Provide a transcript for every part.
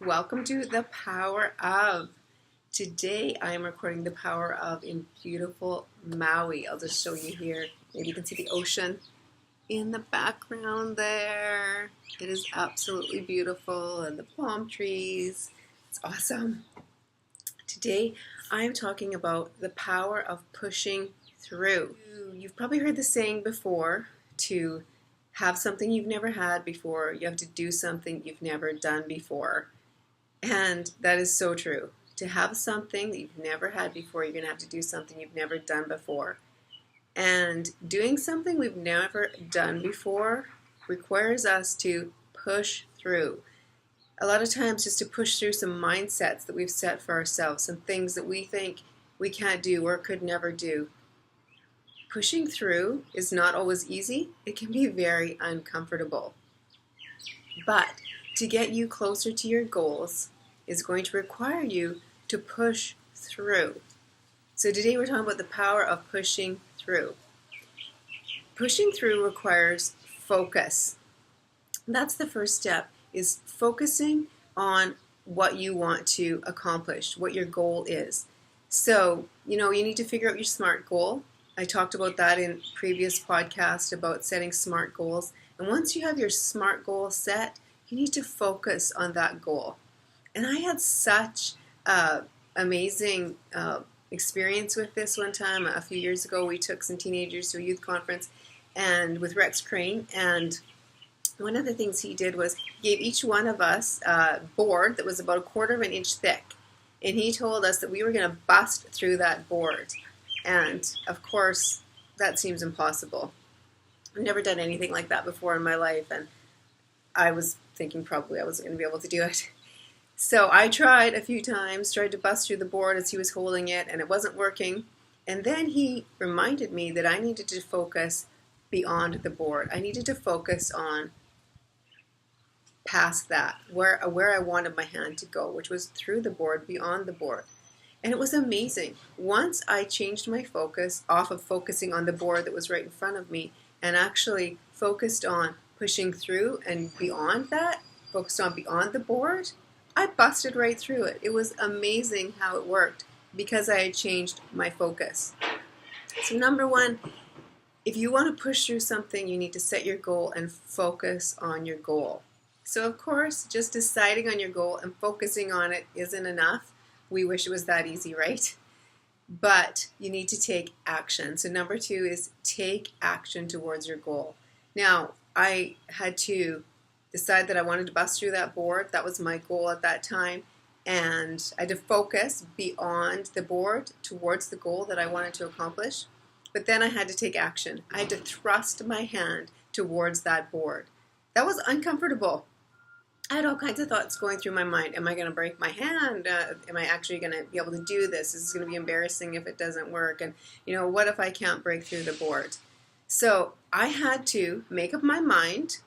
Welcome to The Power of. Today I am recording The Power of in beautiful Maui. I'll just show you here. Maybe you can see the ocean in the background there. It is absolutely beautiful, and the palm trees. It's awesome. Today I am talking about the power of pushing through. You've probably heard the saying before, to have something you've never had before, you have to do something you've never done before. And that is so true. To have something that you've never had before, you're going to have to do something you've never done before. And doing something we've never done before requires us to push through. A lot of times just to push through some mindsets that we've set for ourselves, some things that we think we can't do or could never do. Pushing through is not always easy. It can be very uncomfortable. But to get you closer to your goals is going to require you to push through. So today we're talking about the power of pushing through. Pushing through requires focus. That's the first step, is focusing on what you want to accomplish, what your goal is. So, you need to figure out your SMART goal. I talked about that in previous podcasts about setting SMART goals. And once you have your SMART goal set, you need to focus on that goal. And I had such amazing experience with this one time. A few years ago, we took some teenagers to a youth conference and with Rex Crane. And one of the things he did was he gave each one of us a board that was about 1/4 of an inch thick. And he told us that we were going to bust through that board. And of course, that seems impossible. I've never done anything like that before in my life. And I was thinking probably I wasn't going to be able to do it. So I tried a few times, tried to bust through the board as he was holding it, and it wasn't working. And then he reminded me that I needed to focus beyond the board. I needed to focus on past that, where I wanted my hand to go, which was through the board, beyond the board. And it was amazing. Once I changed my focus off of focusing on the board that was right in front of me and actually focused on pushing through and beyond that, focused on beyond the board, I busted right through it. It was amazing how it worked because I had changed my focus. So number one, if you want to push through something, you need to set your goal and focus on your goal. So of course, just deciding on your goal and focusing on it isn't enough. We wish it was that easy, right? But you need to take action. So number two is take action towards your goal. Now, I had to decide that I wanted to bust through that board. That was my goal at that time. And I had to focus beyond the board towards the goal that I wanted to accomplish. But then I had to take action. I had to thrust my hand towards that board. That was uncomfortable. I had all kinds of thoughts going through my mind. Am I going to break my hand? Am I actually going to be able to do this? This is going to be embarrassing if it doesn't work. And, what if I can't break through the board? So I had to make up my mind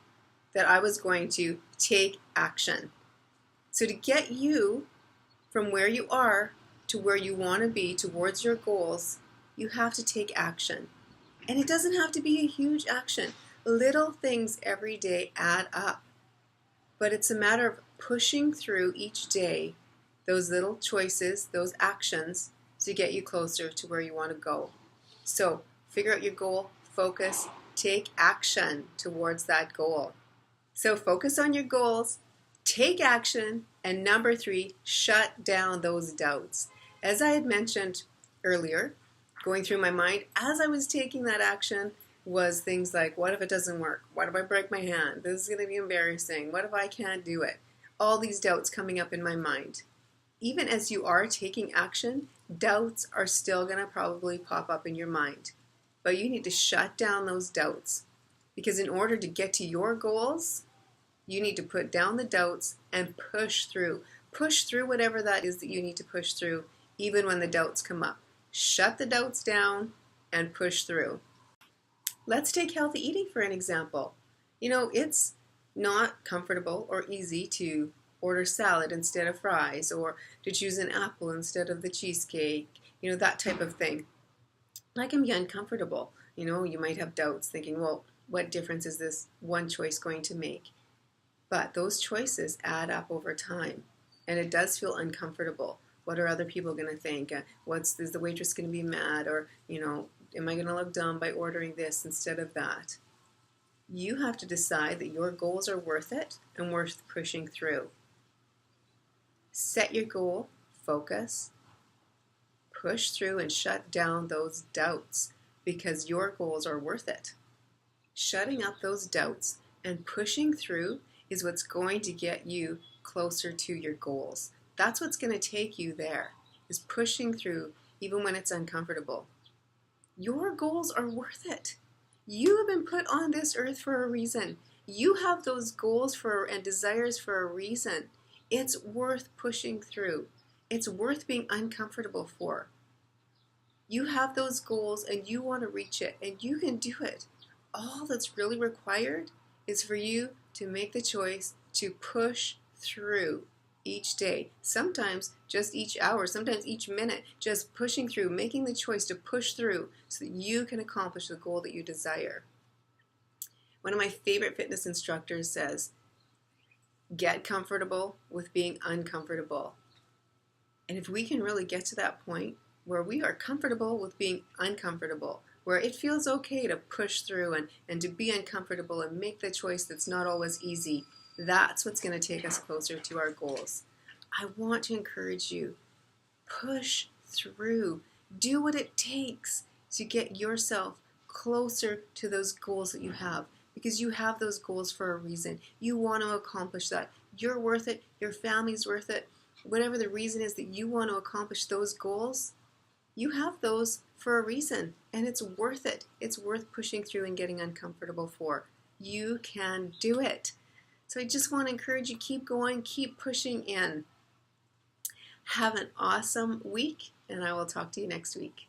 that I was going to take action. So to get you from where you are to where you want to be towards your goals, you have to take action. And it doesn't have to be a huge action. Little things every day add up. But it's a matter of pushing through each day those little choices, those actions, to get you closer to where you want to go. So figure out your goal, focus, take action towards that goal. So focus on your goals, take action, and number three, shut down those doubts. As I had mentioned earlier, going through my mind as I was taking that action was things like, what if it doesn't work? What if I break my hand? This is going to be embarrassing. What if I can't do it? All these doubts coming up in my mind. Even as you are taking action, doubts are still going to probably pop up in your mind. But you need to shut down those doubts. Because in order to get to your goals, you need to put down the doubts and push through. Push through whatever that is that you need to push through, even when the doubts come up. Shut the doubts down and push through. Let's take healthy eating for an example. It's not comfortable or easy to order salad instead of fries or to choose an apple instead of the cheesecake, that type of thing. That can be uncomfortable. You might have doubts thinking, well, what difference is this one choice going to make? But those choices add up over time. And it does feel uncomfortable. What are other people going to think? Is the waitress going to be mad? Or, am I going to look dumb by ordering this instead of that? You have to decide that your goals are worth it and worth pushing through. Set your goal, focus, push through, and shut down those doubts because your goals are worth it. Shutting up those doubts and pushing through is what's going to get you closer to your goals. That's what's going to take you there, is pushing through even when it's uncomfortable. Your goals are worth it. You have been put on this earth for a reason. You have those goals and desires for a reason. It's worth pushing through. It's worth being uncomfortable for. You have those goals and you want to reach it, and you can do it. All that's really required is for you to make the choice to push through each day. Sometimes just each hour, sometimes each minute, just pushing through, making the choice to push through so that you can accomplish the goal that you desire. One of my favorite fitness instructors says, get comfortable with being uncomfortable. And if we can really get to that point where we are comfortable with being uncomfortable, where it feels okay to push through and to be uncomfortable and make the choice that's not always easy, that's what's going to take us closer to our goals. I want to encourage you, push through. Do what it takes to get yourself closer to those goals that you have, because you have those goals for a reason. You want to accomplish that. You're worth it. Your family's worth it. Whatever the reason is that you want to accomplish those goals, you have those for a reason, and it's worth it. It's worth pushing through and getting uncomfortable for. You can do it. So I just want to encourage you, keep going, keep pushing in. Have an awesome week, and I will talk to you next week.